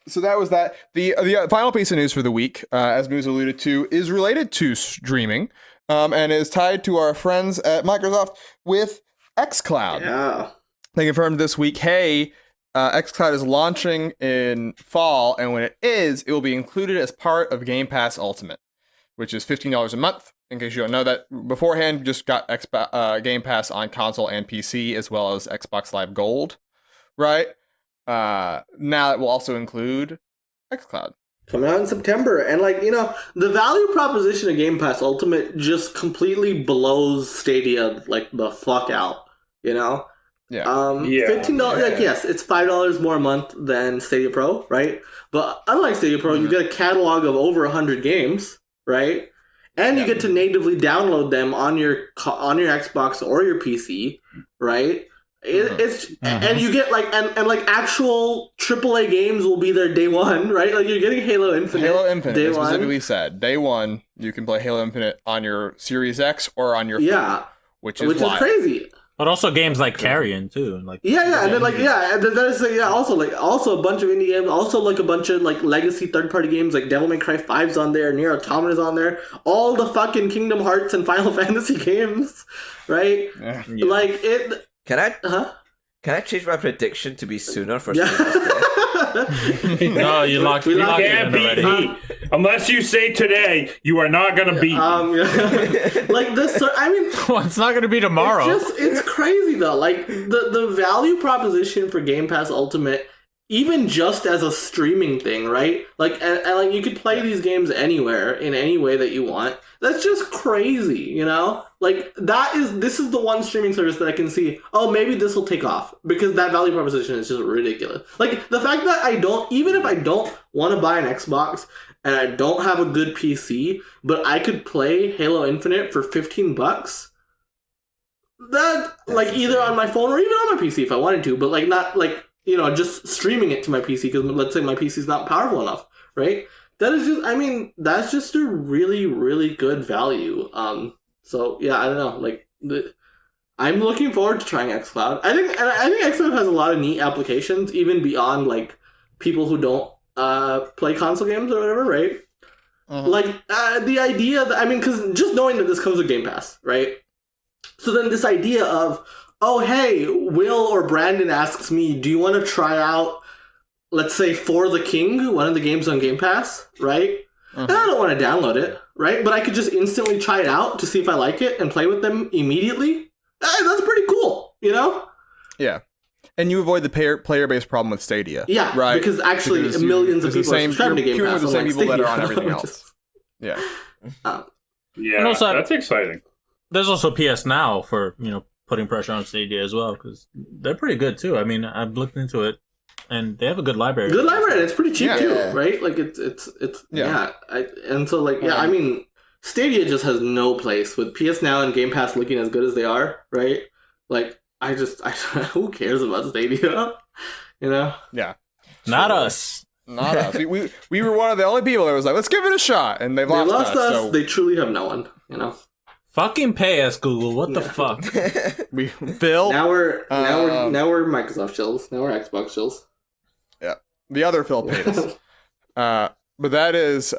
So that was that. The final piece of news for the week, as Moose alluded to, is related to streaming, and is tied to our friends at Microsoft with xCloud. Yeah. They confirmed this week, hey, xCloud is launching in fall, and when it is, it will be included as part of Game Pass Ultimate, which is $15 a month. In case you don't know that, beforehand, you just got Game Pass on console and PC, as well as Xbox Live Gold, right? Now it will also include xCloud. Coming out in September. And the value proposition of Game Pass Ultimate just completely blows Stadia the fuck out, Yeah. $15, yes, it's $5 more a month than Stadia Pro, right? But unlike Stadia Pro, you get a catalog of over 100 games, right? And you get to natively download them on your Xbox or your PC, right? It's and you get actual AAA games will be there day one, right? Like you're getting Halo Infinite. Halo Infinite, day they one. specifically said day one you can play Halo Infinite on your Series X or on your phone, which is crazy. But also games like Carrion too, and and then there's also a bunch of indie games, also a bunch of legacy third-party games like Devil May Cry 5's on there, Nier Automata's on there, all the fucking Kingdom Hearts and Final Fantasy games, right? Yeah. Can I change my prediction to be sooner for No, you locked it in already. Unless you say today, you are not gonna beat me. This. I mean, well, it's not gonna be tomorrow. It's crazy though. Like the value proposition for Game Pass Ultimate, even just as a streaming thing, right? And you could play these games anywhere in any way that you want. That's just crazy, this is the one streaming service that I can see, oh, maybe this will take off, because that value proposition is just ridiculous. The fact that even if I don't want to buy an Xbox and I don't have a good PC, but I could play Halo Infinite for $15, that, either on my phone or even on my PC if I wanted to, but not just streaming it to my PC, because let's say my PC is not powerful enough, right? That is just, that's just a really, really good value. So yeah, I don't know. I'm looking forward to trying xCloud. I think xCloud has a lot of neat applications, even beyond people who don't play console games or whatever, right? The idea that because just knowing that this comes with Game Pass, right? So then this idea of, oh hey, Will or Brandon asks me, do you want to try out, let's say, For the King, one of the games on Game Pass, right? And I don't want to download it, right? But I could just instantly try it out to see if I like it and play with them immediately. That's pretty cool, Yeah. And you avoid the player-based problem with Stadia. Yeah, right? because actually millions of people are subscribing to Game Pass. With the same people Stadia. that are on everything else. Yeah. Yeah, also, that's exciting. there's also PS Now for putting pressure on Stadia as well, because they're pretty good too. I mean, I've looked into it, and they have a good library. Good library, and it's pretty cheap too, Yeah. right? Like it's and so like I mean, Stadia just has no place with PS Now and Game Pass looking as good as they are, right? Like who cares about Stadia? Yeah. Not us. Not us. We were one of the only people that was like, let's give it a shot, and they've They lost lost us. So They truly have no one. Fucking pay us, Google. What the fuck? we Phil. Now we're Microsoft shills. Now we're Xbox shills. Yeah, the other Phil paid us. But that's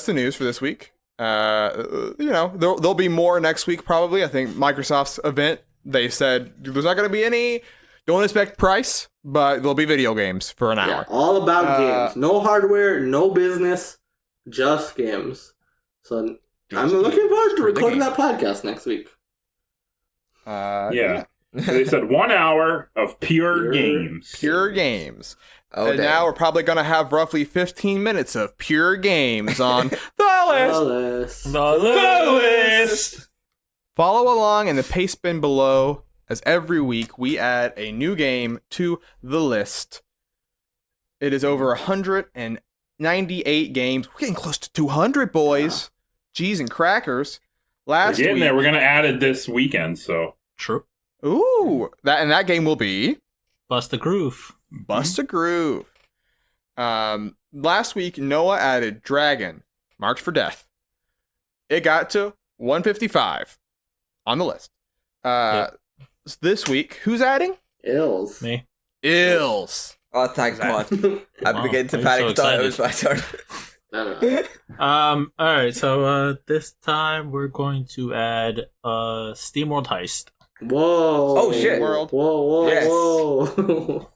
the news for this week. There'll be more next week probably. I think Microsoft's event, they said there's not going to be any. Don't expect price, but there'll be video games for an hour. Yeah, all about games. No hardware, no business, just games. So I'm looking forward to recording that podcast next week. Yeah. They said 1 hour of pure games. Pure games. Oh, and now we're probably going to have roughly 15 minutes of pure games on the list. The list. Follow along in the paste bin below, as every week we add a new game to the list. It is over 198 games. We're getting close to 200, boys. Cheese and crackers. We're getting there. We're going to add it this weekend, so. True. Ooh, that game will be Bust a Groove. Bust a Groove. Last week Noah added Dragon, Marked for Death. It got to 155 on the list. This week, who's adding? Ills. Me. Ills. Oh, thank God. I'm Wow, beginning to I'm panic. so Thought it was my turn. No. All right. So this time we're going to add SteamWorld Heist. Whoa. Oh, shit. Whoa. Yes. Whoa.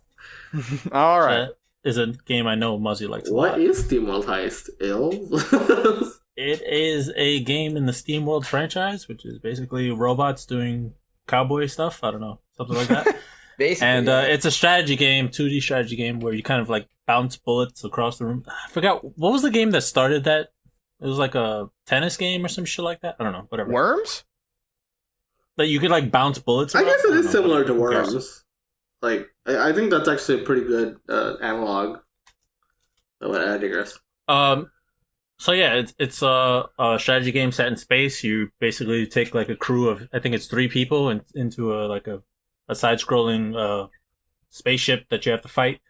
All right. That is a game I know Muzzy likes a What lot. is SteamWorld Heist? Ills? It is a game in the SteamWorld franchise, which is basically robots doing cowboy stuff. I don't know, something like that. Basically. And it's a strategy game, 2D strategy game, where you kind of like bounce bullets across the room. I forgot, what was the game that started that? It was like a tennis game or some shit like that. I don't know, whatever. Worms? That you could like bounce bullets I around? guess it don't is know, similar to whatever. Who cares? Worms. Like, I think that's actually a pretty good analog. But I digress. So yeah, it's a strategy game set in space. You basically take like a crew of, I think it's 3 people, into a side-scrolling spaceship that you have to fight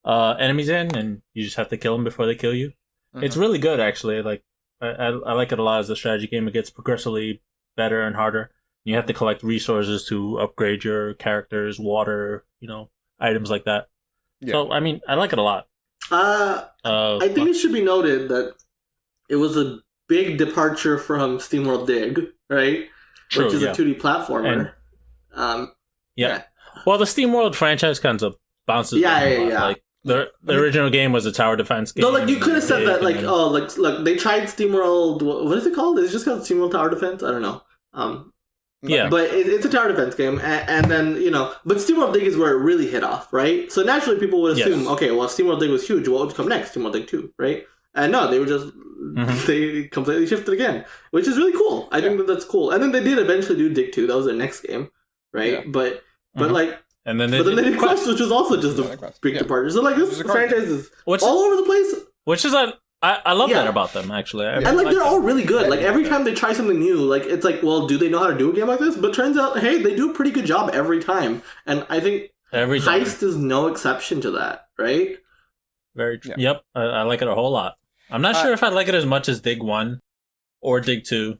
enemies in, and you just have to kill them before they kill you. Mm-hmm. It's really good, actually. Like I like it a lot as a strategy game. It gets progressively better and harder. You have to collect resources to upgrade your characters, water, items like that. Yeah. So I mean, I like it a lot. I think it should be noted that it was a big departure from SteamWorld Dig, right? True, Which is yeah. a 2D platformer. Yeah. Well, the SteamWorld franchise kind of bounces. Yeah, around a lot. yeah. Like the original game was a tower defense game. No, like you could have said that, like, and then- look, they tried SteamWorld. What is it called? Is it just called SteamWorld Tower Defense? I don't know. Yeah. But it's a tower defense game, and then but SteamWorld Dig is where it really hit off, right? So naturally, people would assume, Yes. okay, well, SteamWorld Dig was huge. What would come next? SteamWorld Dig 2, right? And no, they were just they completely shifted again, which is really cool. I think that's cool. And then they did eventually do Dig 2. That was their next game, right? Yeah. But Mhm. like. and then But then they did Quest, which was also just Yeah, a Quest. big Yeah. departure. So like this Which is a card franchise is Which- all over the place, which is I love Yeah. that about them, actually. I and like like they're that. all really good. Like every time they try something new, like it's like, well, do they know how to do a game like this? But turns out, hey, they do a pretty good job every time. And I think Every time. Heist is no exception to that, right? Very true. Yeah. Yep, I like it a whole lot. I'm not sure if I like it as much as Dig 1 or Dig 2.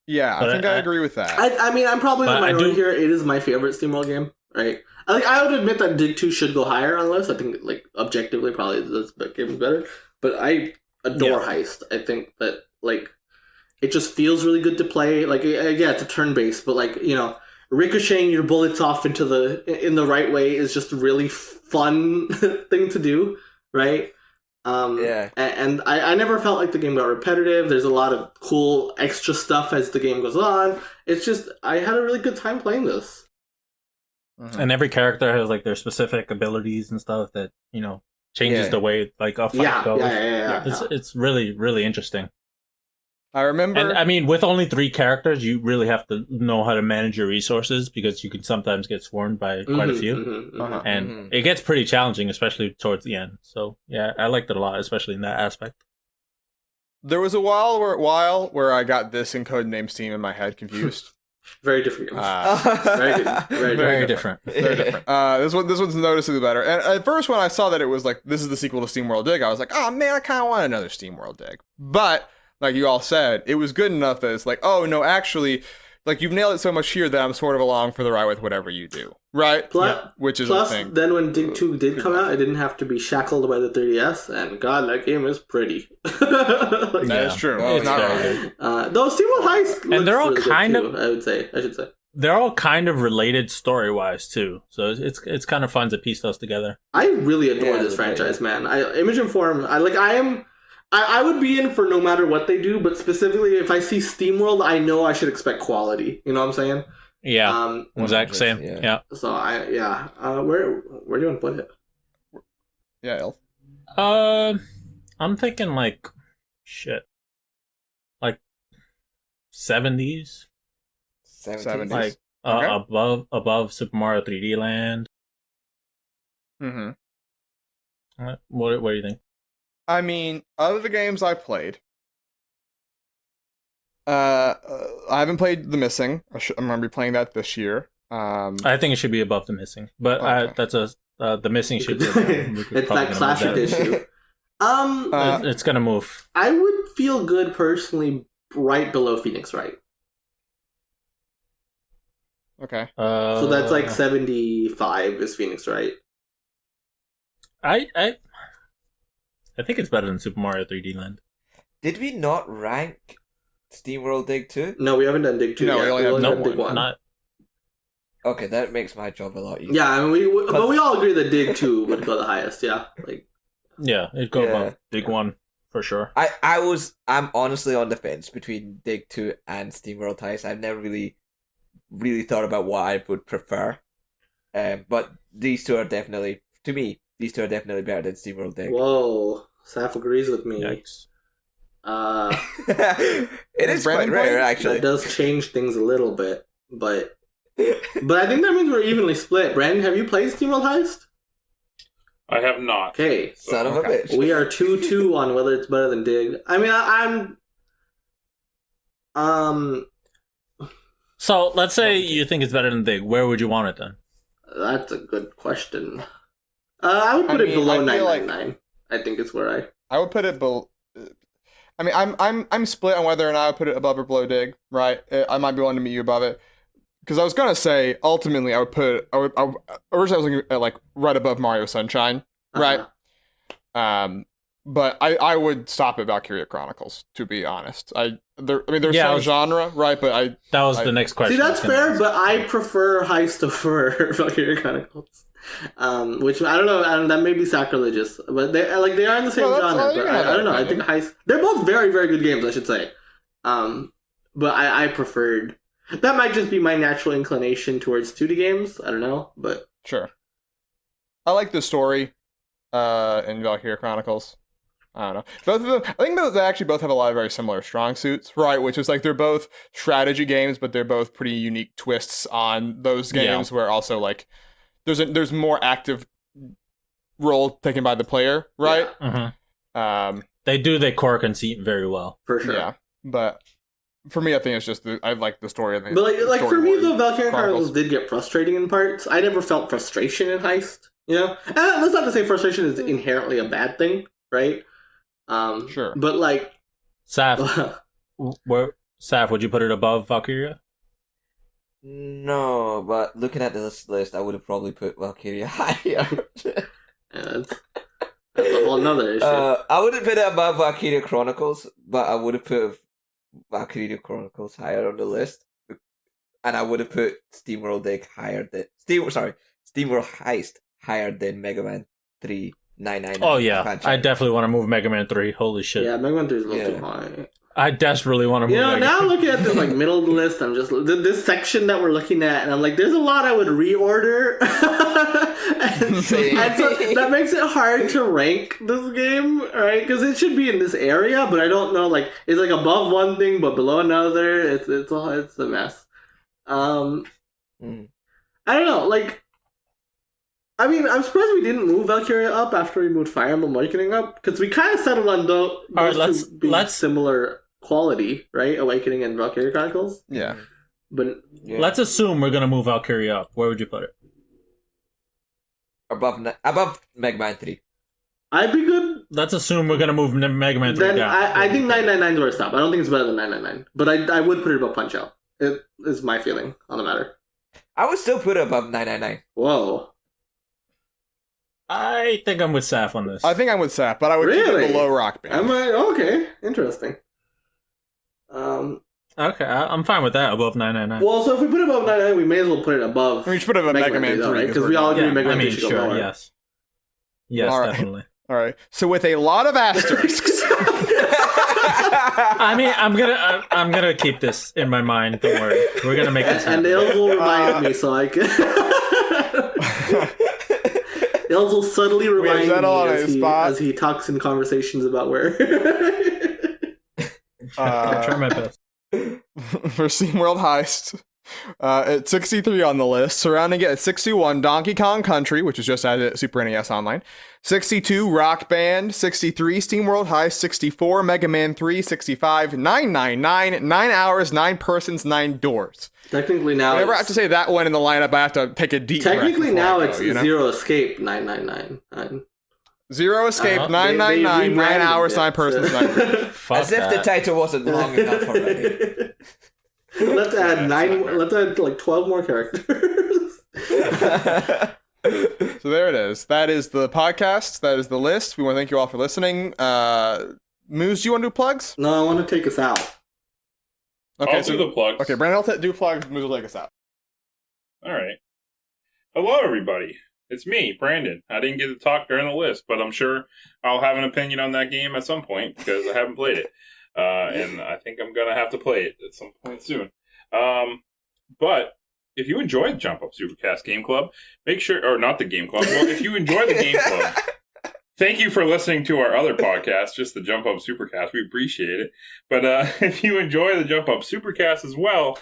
Yeah, I But think I agree with that. I mean, I'm probably the But I minority do- here. It is my favorite SteamWorld game, right? I would admit that Dig 2 should go higher on the list. I think, like, objectively, probably this game is better. But I adore Heist. I think that, like, it just feels really good to play. Like, yeah, it's a turn-based, but, like, ricocheting your bullets off in the right way is just a really fun thing to do, right? Yeah. And I never felt like the game got repetitive. There's a lot of cool extra stuff as the game goes on. It's just, I had a really good time playing this. And every character has like their specific abilities and stuff that, changes Yeah. the way like a fight goes. Yeah. It's really, really interesting. I remember. And I mean, with only 3 characters, you really have to know how to manage your resources because you can sometimes get swarmed by quite a few. And it gets pretty challenging, especially towards the end. So, yeah, I liked it a lot, especially in that aspect. There was a while where I got this and Codenames Team in my head confused. Very different games. Very different. Very different. This one's noticeably better. And at first, when I saw that it was like this is the sequel to SteamWorld Dig, I was like, oh man, I kind of want another SteamWorld Dig. But like you all said, it was good enough that it's like, oh no, actually, like you've nailed it so much here that I'm sort of along for the ride with whatever you do, right? Which is a thing. Then when Dig 2 did come out, I didn't have to be shackled by the 3DS, and God, that game is pretty. That's true. It's not right. Those SteamWorld Heist, and they're all really kind too, of. I should say. They're all kind of related story-wise too, so it's kind of fun to piece those together. I really adore this franchise, man. Image and Form. I would be in for no matter what they do, but specifically if I see SteamWorld, I know I should expect quality. You know what I'm saying? Yeah. Exactly same. Yeah. So where do you want to put it? Yeah, Elf. I'm thinking like 70s. 70s. Like Okay. above Super Mario 3D Land. What do you think? I mean, out of the games I played, I haven't played The Missing. I'm gonna be playing that this year. I think it should be above The Missing, but Okay. that's The Missing should be. It's that classic issue. It's gonna move. I would feel good personally right below Phoenix Wright. Okay. So that's like 75 is Phoenix Wright. I think it's better than Super Mario 3D Land. Did we not rank SteamWorld Dig 2? No, we haven't done Dig 2 No, yet. we only have done no Dig 1. Not. Okay, that makes my job a lot easier. Yeah, I mean, but we all agree that Dig 2 would go the highest, yeah. Yeah, it'd go above Dig 1 for sure. I'm honestly on the fence between Dig 2 and SteamWorld Heist. I've never really thought about what I would prefer. But these two are definitely, to me, better than SteamWorld Dig. Whoa, Saf agrees with me. Yikes. It is quite rare, actually. That does change things a little bit, but I think that means we're evenly split. Brandon, have you played SteamWorld Heist? I have not. Okay. Son of a bitch. We are 2-2 on whether it's better than Dig. I mean, I'm... So let's say you think it's better than Dig. Where would you want it then? That's a good question. I would put it below 999. I think it's where I would put it below. I mean, I'm split on whether or not I would put it above or below Dig. Right, I might be willing to meet you above it because I was gonna say ultimately I would put originally I was looking at like right above Mario Sunshine, right? But I would stop at Valkyria Chronicles, to be honest. There's some genre, right? But that was the next question. See, that's fair, but I prefer Heist over Valkyria Chronicles. Which I don't know, and that may be sacrilegious, but they are in the same genre. But I don't know. I think Heist. They're both very, very good games, I should say. But I preferred. That might just be my natural inclination towards 2D games. I don't know, but sure. I like the story in Valkyria Chronicles. I don't know. Both of them, I think they actually both have a lot of very similar strong suits, right? Which is like they're both strategy games, but they're both pretty unique twists on those games where also like there's more active role taken by the player, right? Mm-hmm. They do their core conceit very well. For sure. Yeah, but for me, I think it's just I like the story of the. But like for me, though, Valkyria Chronicles did get frustrating in parts. I never felt frustration in Heist. You know, and that's not to say frustration is inherently a bad thing, right? Sure. But like, Saf, would you put it above Valkyria? No, but looking at this list, I would have probably put Valkyria higher. That's a whole nother issue. I wouldn't put it above Valkyria Chronicles, but I would have put Valkyria Chronicles higher on the list, and I would have put SteamWorld Dig higher than SteamWorld Heist higher than Mega Man 3. 999. Oh yeah, I definitely want to move Mega Man 3. Holy shit! Yeah, Mega Man 3 is a little too high. I desperately want to move. You know, now looking at this like middle of the list, I'm just this section that we're looking at, and I'm like, there's a lot I would reorder, and so that makes it hard to rank this game, right? Because it should be in this area, but I don't know. Like, it's like above one thing but below another. It's a mess. I don't know. Like, I mean, I'm surprised we didn't move Valkyria up after we moved Fire Emblem Awakening up, because we kind of settled on those. All right, let's similar quality, right? Awakening and Valkyria Chronicles. Yeah. But let's assume we're gonna move Valkyria up. Where would you put it? Above Mega Man 3. I'd be good. Let's assume we're gonna move Mega Man 3 then down. I think 999 is where it stopped. I don't think it's better than 999, but I would put it above Punch Out. It is my feeling on the matter. I would still put it above 999. Whoa. I think I'm with Saf on this. I think I'm with Saf, but I would keep it below Rock Band. Okay, interesting. Okay, I'm fine with that. Above 999. Well, so if we put it above 999, we may as well put it above. We should put it above Mega Man 3, right? Because we all agree Mega Man 3 should go lower. Yes. Yes, All right. definitely. All right. So with a lot of asterisks. I mean, I'm gonna keep this in my mind. Don't worry, we're gonna make this happen. And Ills will remind me, so I can. Ills will subtly remind me as he talks in conversations about where. I'll try my best. For SteamWorld Heist. At 63 on the list, surrounding it at 61, Donkey Kong Country, which was just added at Super NES Online. 62, Rock Band. 63, SteamWorld Heist. 64, Mega Man 3. 65, 999, 9 hours, 9 persons, 9 doors. Technically now, whenever I have to say that one in the lineup, I have to take a deep breath. Technically now go, it's Zero Escape 999. Zero Escape 999, 9 hours, 9 persons, 9 doors. As if the title wasn't long enough already. Let's add like 12 more characters. So there it is. That is the podcast. That is the list. We want to thank you all for listening. Moose, do you want to do plugs? No, I want to take us out. Okay, I'll do the plugs. Okay, Brandon will do plugs. Moose will take us out. All right. Hello, everybody. It's me, Brandon. I didn't get to talk during the list, but I'm sure I'll have an opinion on that game at some point because I haven't played it. And I think I'm going to have to play it at some point soon. But if you enjoyed Jump Up Supercast Game Club, make sure, or not the Game Club, well, if you enjoy the Game Club, thank you for listening to our other podcast, just the Jump Up Supercast. We appreciate it. But if you enjoy the Jump Up Supercast as well,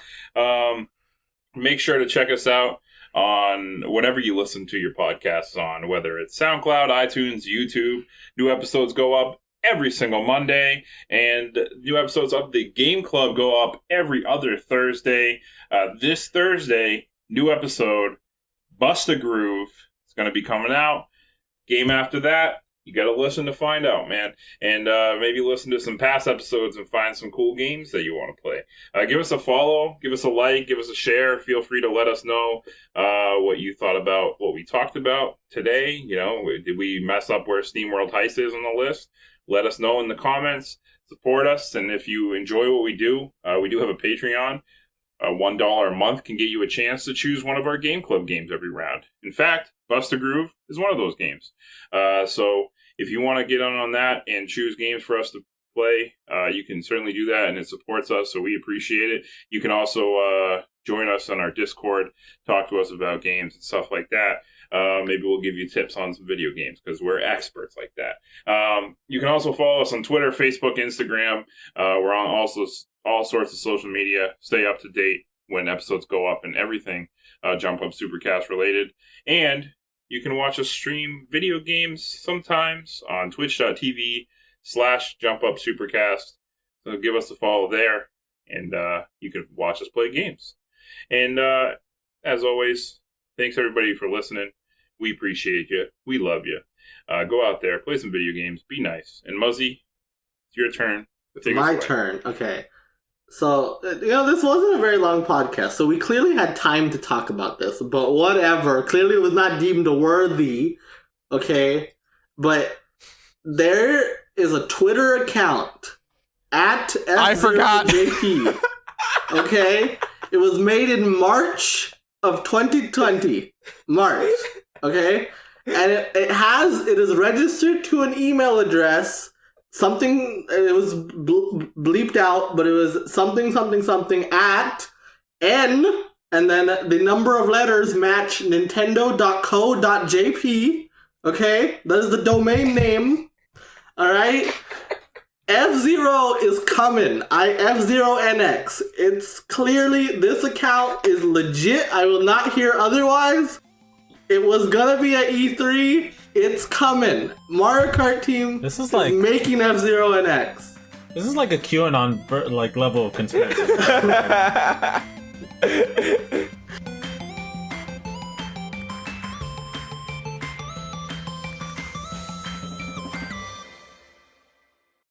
make sure to check us out on whatever you listen to your podcasts on, whether it's SoundCloud, iTunes, YouTube. New episodes go up every single Monday, and new episodes of the Game Club go up every other Thursday. This Thursday, new episode, Bust a Groove, is going to be coming out. Game after that, you got to listen to find out, man. And maybe listen to some past episodes and find some cool games that you want to play. Give us a follow, give us a like, give us a share. Feel free to let us know what you thought about what we talked about today. You know, did we mess up where SteamWorld Heist is on the list? Let us know in the comments. Support us. And if you enjoy what we do have a Patreon. $1 a month can get you a chance to choose one of our Game Club games every round. In fact, Bust a Groove is one of those games. So if you want to get on that and choose games for us to play, you can certainly do that, and it supports us, so we appreciate it. You can also join us on our Discord, talk to us about games and stuff like that. Maybe we'll give you tips on some video games because we're experts like that. You can also follow us on Twitter, Facebook, Instagram. We're on also all sorts of social media. Stay up to date when episodes go up and everything Jump Up Supercast related. And you can watch us stream video games sometimes on twitch.tv/Jump Up Supercast. So give us a follow there, and you can watch us play games. And as always, thanks everybody for listening. We appreciate you. We love you. Go out there, play some video games, be nice. And Muzzy, it's your turn. It's my turn. Okay. So, this wasn't a very long podcast, so we clearly had time to talk about this, but whatever. Clearly it was not deemed worthy, okay? But there is a Twitter account at I forgot. FJP, okay? It was made in March of 2020. March, okay? And it is registered to an email address something. It was bleeped out, but it was something at N, and then the number of letters match Nintendo.co.jp. Okay, that is the domain name. All right. F-Zero is coming. F-Zero-NX. It's clearly, this account is legit. I will not hear otherwise. It was gonna be at E3. It's coming. Mario Kart team is making F-Zero-NX. This is like a QAnon level of conspiracy.